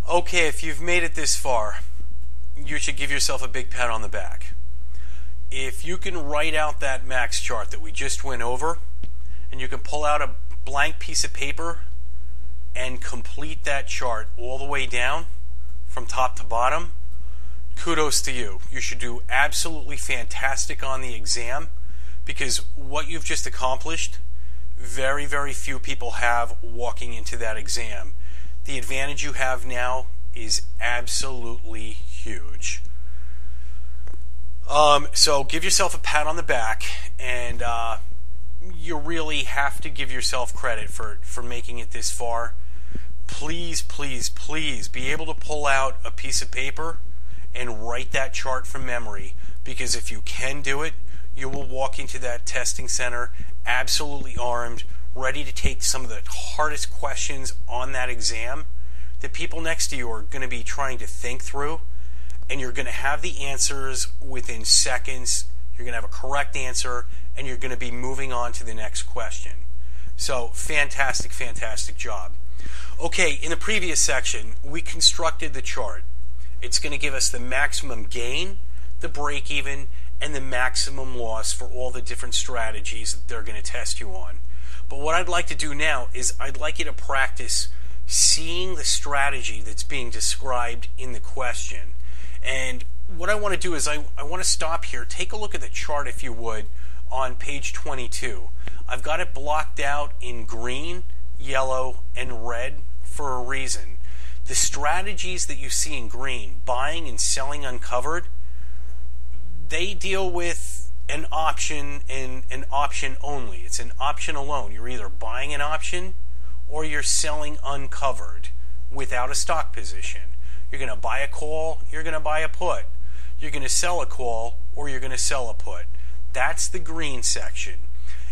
Okay, if you've made it this far, you should give yourself a big pat on the back. If you can write out that max chart that we just went over, and you can pull out a blank piece of paper and complete that chart all the way down from top to bottom, kudos to you. You should do absolutely fantastic on the exam, because what you've just accomplished, very, very few people have walking into that exam. The advantage you have now is absolutely huge. So give yourself a pat on the back, and you really have to give yourself credit for making it this far. Please, please, please be able to pull out a piece of paper and write that chart from memory, because if you can do it, you will walk into that testing center absolutely armed, ready to take some of the hardest questions on that exam. The people next to you are going to be trying to think through, and you're going to have the answers within seconds. You're going to have a correct answer, and you're going to be moving on to the next question. So fantastic, fantastic job. Okay, in the previous section, we constructed the chart. It's going to give us the maximum gain, the break even, and the maximum loss for all the different strategies that they're going to test you on. But what I'd like to do now is I'd like you to practice seeing the strategy that's being described in the question. And what I want to do is I want to stop here. Take a look at the chart, if you would, on page 22. I've got it blocked out in green, yellow, and red for a reason. The strategies that you see in green, buying and selling uncovered, they deal with an option and an option only. It's an option alone. You're either buying an option or you're selling uncovered without a stock position. You're going to buy a call, you're going to buy a put. You're going to sell a call, or you're going to sell a put. That's the green section.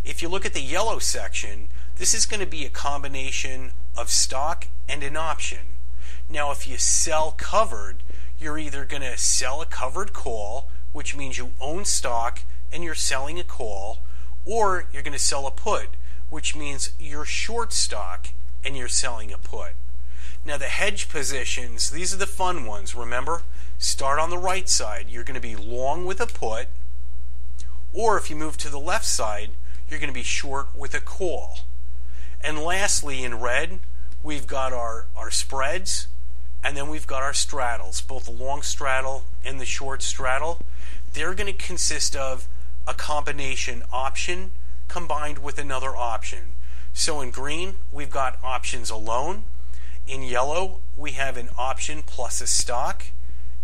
If you look at the yellow section, this is going to be a combination of stock and an option. Now, if you sell covered, you're either going to sell a covered call, which means you own stock and you're selling a call, or you're going to sell a put, which means you're short stock and you're selling a put. Now, the hedge positions, these are the fun ones, remember? Start on the right side. You're going to be long with a put, or if you move to the left side, you're going to be short with a call. And lastly, in red, we've got our spreads, and then we've got our straddles, both the long straddle and the short straddle. They're going to consist of a combination option combined with another option. So in green, we've got options alone. In yellow, we have an option plus a stock.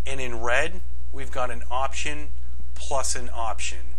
And in red, we've got an option plus an option.